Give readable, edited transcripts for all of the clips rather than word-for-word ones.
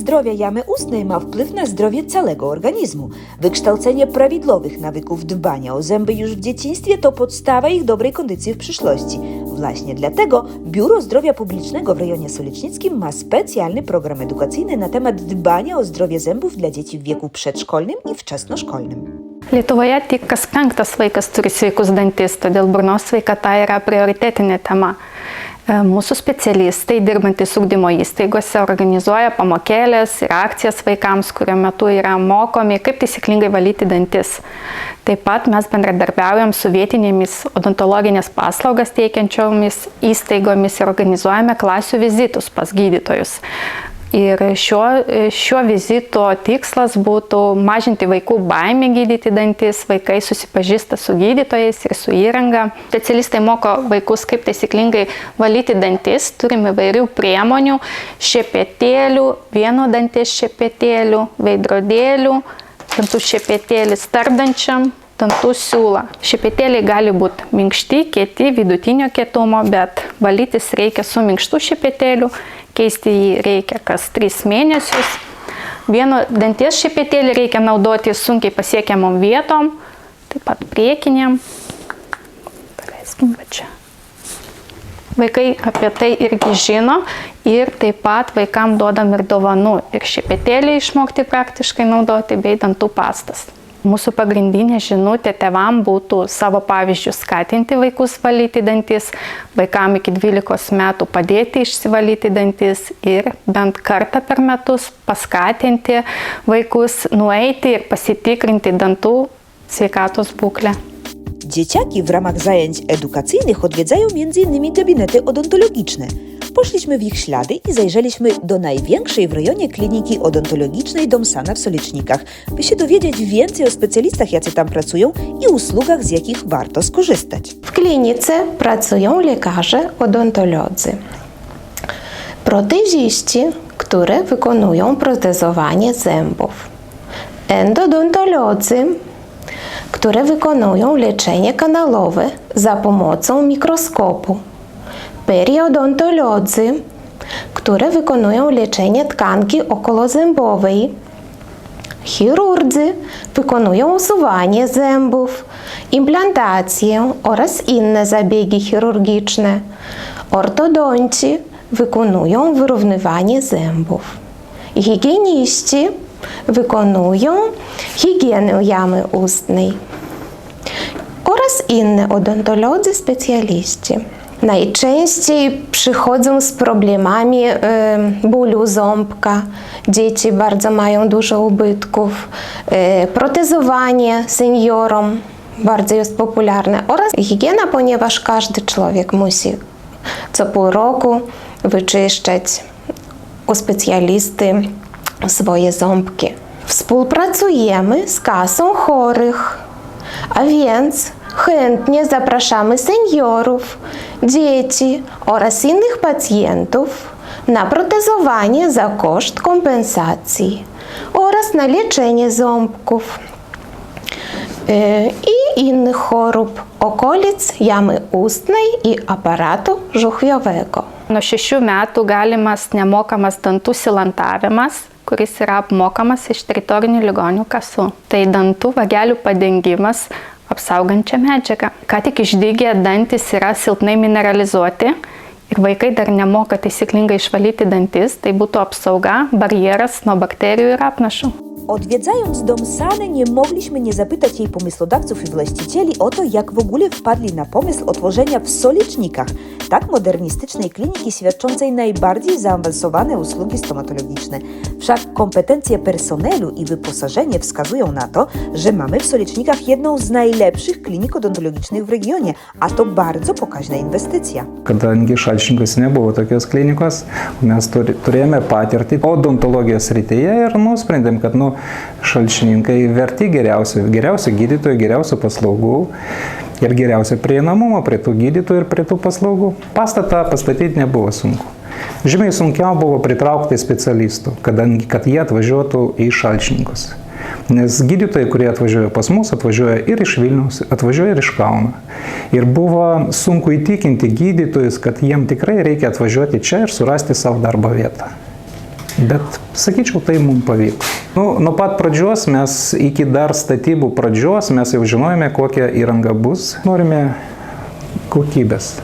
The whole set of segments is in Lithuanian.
zdrowia jamy ustnej ma wpływ na zdrowie całego organizmu. Wykształcenie prawidłowych nawyków dbania o zęby już w dzieciństwie to podstawa ich dobrej kondycji w przyszłości. Właśnie dlatego Biuro Zdrowia Publicznego w rejonie Solicznickim ma specjalny program edukacyjny na temat dbania o zdrowie zębów dla dzieci w wieku przedszkolnym i wczesnoszkolnym. Lietuvoje tik kas penktas vaikas turi sveikus dantis, todėl burnos sveikata yra prioritetinė tema. Mūsų specialistai, dirbantys ugdymo įstaigose, organizuoja pamokėlės ir akcijas vaikams, kurio metu yra mokomi, kaip taisyklingai valyti dantis. Taip pat mes bendradarbiaujam su vietinėmis odontologinės paslaugas teikiančiomis įstaigomis ir organizuojame klasių vizitus pas gydytojus. Ir šio vizito tikslas būtų mažinti vaikų baimę gydyti dantis, vaikai susipažįsta su gydytojais ir su įranga. Specialistai moko vaikus, kaip taisyklingai valyti dantis, turime įvairių priemonių, šepetėlių, vieno danties šepetėlių, veidrodėlių, dantų šepetėlis tarpdančiam, dantų siūlą. Šepetėliai gali būti minkšti, kieti, vidutinio kietumo, bet valytis reikia su minkštu šepetėliu. Keisti jį reikia kas 3 mėnesius. Vieno danties šepetėlį reikia naudoti sunkiai pasiekiamom vietom, taip pat priekiniam. Vaikai apie tai irgi žino ir taip pat vaikam duodam ir dovanų. Ir šepetėlį išmokti praktiškai naudoti bei dantų pastas. Mūsų pagrindinė žinutė tėvam būtų savo pavyzdžių skatinti vaikus valyti dantis, vaikam iki 12 metų padėti išsivalyti dantis ir bent kartą per metus paskatinti vaikus nueiti ir pasitikrinti dantų sveikatos būklę. Dzieciaki w ramach zajęć edukacyjnych odwiedzają m.in. gabinety odontologiczne. Poszliśmy w ich ślady i zajrzeliśmy do największej w rejonie kliniki odontologicznej Domsana w Solicznikach, by się dowiedzieć więcej o specjalistach, jacy tam pracują i usługach, z jakich warto skorzystać. W klinice pracują lekarze odontolodzy, proteziści, które wykonują protezowanie zębów, endodontolodzy, które wykonują leczenie kanalowe za pomocą mikroskopu, periodontolodzy, które wykonują leczenie tkanki okołozębowej, chirurdzy wykonują usuwanie zębów, implantację oraz inne zabiegi chirurgiczne, ortodonci wykonują wyrównywanie zębów, higieniści wykonują higienę jamy ustnej oraz inne odontolodzy specjaliści. Najczęściej przychodzą z problemami bólu ząbka, dzieci bardzo mają dużo ubytków, protezowanie seniorom bardzo jest popularne oraz higiena, ponieważ każdy człowiek musi co pół roku wyczyszczać u specjalisty swoje ząbki. Współpracujemy z kasą chorych, a więc chętnie zapraszamy seniorów, dzieci oraz innych pacjentów na protezowanie za koszt kompensacji oraz na leczenie ząbków i innych chorób okolic jamy ustnej i aparatu żuchwiowego. Nuo 6 metų galimas nemokamas dantų silantavimas, kuris yra apmokamas iš teritorinių ligonių kasų. Tai dantų vagelių padengimas apsaugančią medžiagą. Ką tik išdygę dantis yra silpnai mineralizuoti ir vaikai dar nemoka taisyklingai išvalyti dantis, tai būtų apsauga, barjeras nuo bakterijų ir apnašų. Odwiedzając Domsany nie mogliśmy nie zapytać jej pomysłodawców i właścicieli o to, jak w ogóle wpadli na pomysł otworzenia w Solicznikach tak modernistycznej kliniki świadczącej najbardziej zaawansowane usługi stomatologiczne. Wszak kompetencje personelu i wyposażenie wskazują na to, że mamy w Solicznikach jedną z najlepszych klinik odontologicznych w regionie, a to bardzo pokaźna inwestycja. Kadangi Šalčininkose nebuvo tokios klinikos, mes turėjome patirtį odontologijos srityje ir nusprendėm, kad Šalčininkai verti geriausių gydytojų, geriausių paslaugų ir geriausio prieinamumo prie tų gydytojų ir prie tų paslaugų. Pastatą pastatyti nebuvo sunku. Žymiai sunkiau buvo pritraukti specialistų, kad jie atvažiuotų į Šalčininkus. Nes gydytojai, kurie atvažiuoja pas mus, atvažiuoja ir iš Vilniaus, atvažiuoja ir iš Kauno. Ir buvo sunku įtikinti gydytojus, kad jiem tikrai reikia atvažiuoti čia ir surasti savo darbo vietą. Bet, sakyčiau, tai mums pavyko. Nuo pat pradžios mes, iki dar statybų pradžios, mes jau žinojome, kokia įranga bus. Norime kokybės.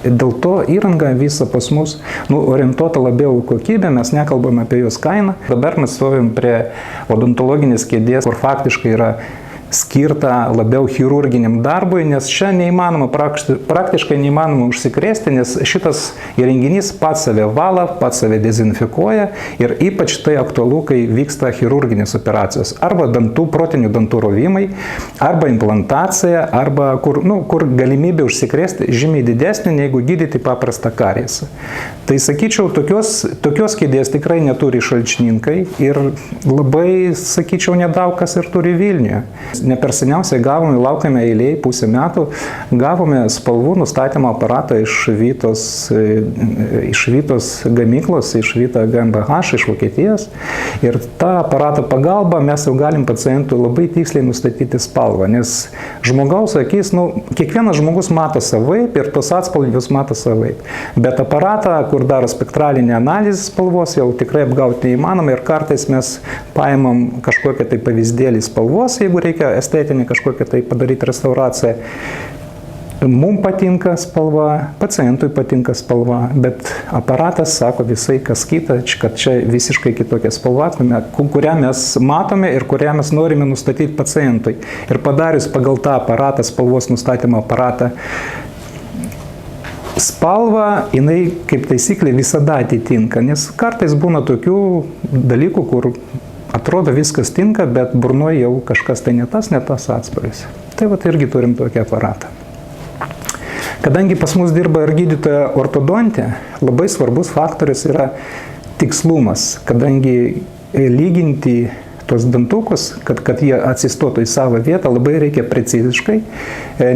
Dėl to įranga visa pas mus orientuota labiau į kokybę, mes nekalbame apie jos kainą. Dabar mes stovim prie odontologinės kėdės, kur faktiškai yra skirta labiau chirurginiam darbui, nes čia neįmanoma, praktiškai neįmanoma užsikrėsti, nes šitas įrenginys pats save vala, pats save dezinfekuoja ir ypač tai aktualu, kai vyksta chirurginės operacijos. Arba protinių dantų rovimai, arba implantacija, arba kur galimybė užsikrėsti žymiai didesnė, negu gydyti paprastą kariesą. Tai sakyčiau, tokios kėdės tikrai neturi šalčininkai ir labai, sakyčiau, nedaug kas ir turi Vilniuje. Ne per seniausiai laukėme eilėje pusę metų, gavome spalvų nustatymo aparatą iš Vytos gamyklos, iš Vyta GmbH, iš Vokietijos. Ir tą aparato pagalba mes jau galim pacientui labai tiksliai nustatyti spalvą, nes žmogaus akis, kiekvienas žmogus mato savaip ir tos atspalvius mato savaip. Bet aparatą, kur daro spektralinę analizę spalvos, jau tikrai apgauti neįmanoma ir kartais mes paimam kažkokią tai pavyzdėlį spalvos, jeigu reikia estetinį kažkokią tai padaryti restauraciją. Mums patinka spalva, pacientui patinka spalva, bet aparatas sako visai kas kita, kad čia visiškai kitokia spalva, kurią mes matome ir kurią mes norime nustatyti pacientui. Ir padarius pagal tą aparatą, spalvos nustatymo aparatą, spalva, jinai kaip taisyklė visada atitinka, nes kartais būna tokių dalykų, kur atrodo viskas tinka, bet burnoje jau kažkas tai ne tas atspalvis. Tai irgi turim tokį aparatą. Kadangi pas mus dirba ir gydytoja ortodontė, labai svarbus faktorius yra tikslumas, kadangi lyginti tos dantukus, kad jie atsistotų į savo vietą, labai reikia preciziškai,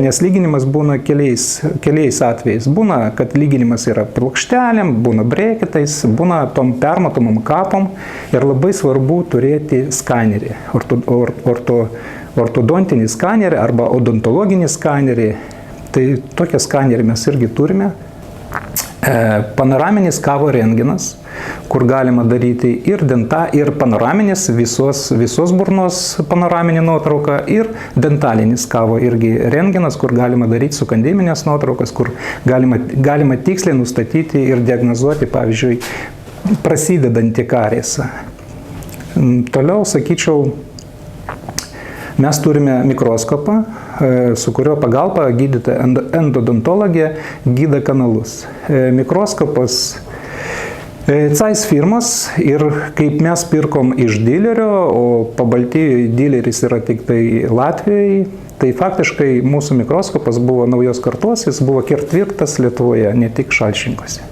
nes lyginimas būna keliais atvejais. Būna, kad lyginimas yra plokštelėm, būna breketais, būna tom permatomom kapom ir labai svarbu turėti skanerį, ortodontinį skanerį arba odontologinį skanerį. Tai tokią skanerį mes irgi turime. Panoraminis kavo rentgenas, kur galima daryti ir panoraminis visos burnos panoraminį nuotrauką ir dentalinis kavo irgi rentgenas, kur galima daryti sukandiminės nuotraukas, kur galima tiksliai nustatyti ir diagnozuoti, pavyzdžiui, prasidedantį kariesą. Toliau, sakyčiau, mes turime mikroskopą, su kurio pagalba gydytoja endodontologė gydo kanalus. Mikroskopas Zeiss firmos ir kaip mes pirkom iš dilerio, o Pabaltijoje dileris yra tik tai Latvijoje, tai faktiškai mūsų mikroskopas buvo naujos kartos, jis buvo ketvirtas Lietuvoje, ne tik Šalčininkuose.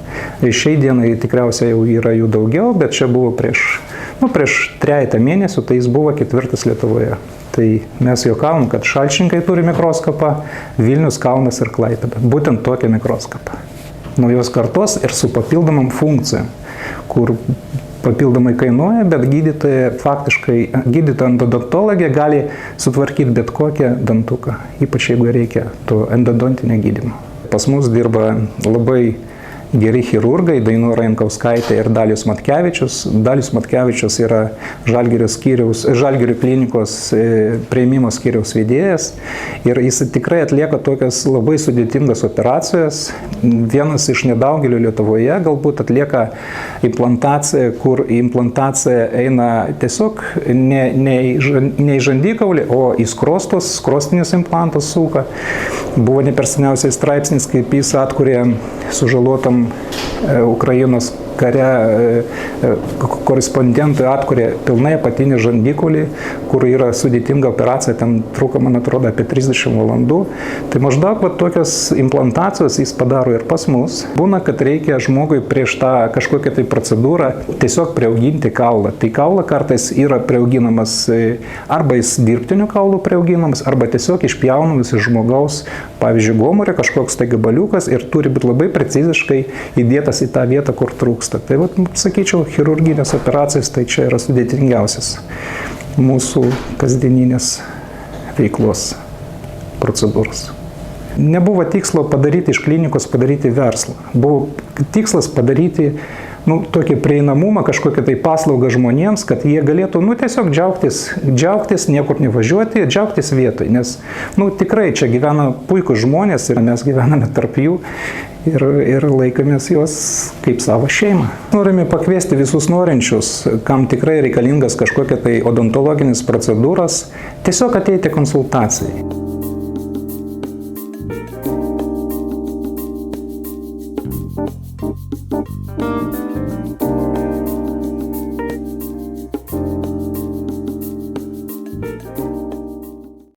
Šiai dienai tikriausiai jau yra jų daugiau, bet čia buvo prieš 3 mėnesių, tai jis buvo ketvirtas Lietuvoje. Tai mes juokavom, kad Šalčininkai turi mikroskopą, Vilnius, Kaunas ir Klaipėda. Būtent tokią mikroskopą. Naujos kartos ir su papildomam funkcijom, kur papildomai kainuoja, bet gydytoja endodontologė gali sutvarkyti bet kokią dantuką, ypač jeigu reikia to endodontinio gydymo. Pas mus dirba labai geri chirurgai, Dainora Jankauskaitė ir Dalius Matkevičius. Dalius Matkevičius yra Žalgirio klinikos priėmimo skyriaus vedėjas ir jis tikrai atlieka tokias labai sudėtingas operacijas. Vienas iš nedaugelio Lietuvoje galbūt atlieka implantaciją, kur implantacija eina tiesiog ne į žandikaulį, o į skrostus, skrostinis implantas suka. Buvo ne per seniausiai straipsnis, kaip jis atkūrė sužalotam Ukrainos kare korespondentui atkūrė pilnai apatinį žandikaulį, kur yra sudėtinga operacija, ten truko, man atrodo, apie 30 valandų. Tai maždaug tokios implantacijos jis padaro ir pas mus. Būna, kad reikia žmogui prieš tą kažkokią tai procedūrą tiesiog priauginti kaulą. Tai kaulą kartais yra priauginamas arba jis dirbtiniu kaulu priauginamas, arba tiesiog išpjaunamas iš žmogaus, pavyzdžiui, gomurė, kažkoks tai gabaliukas ir turi būti labai preciziškai įdėtas į tą vietą, kur trūksta. Tai sakyčiau, chirurginės operacijos tai čia yra sudėtingiausias mūsų kasdieninės veiklos procedūros. Nebuvo tikslo padaryti iš klinikos, padaryti verslą. Buvo tikslas padaryti tokį prieinamumą, kažkokią tai paslaugą žmonėms, kad jie galėtų, tiesiog džiaugtis, niekur nevažiuoti, džiaugtis vietoj, nes, tikrai čia gyvena puikūs žmonės ir mes gyvename tarp jų ir laikomės juos kaip savo šeimą. Norime pakviesti visus norinčius, kam tikrai reikalingas kažkokia tai odontologinis procedūras, tiesiog ateiti konsultacijai.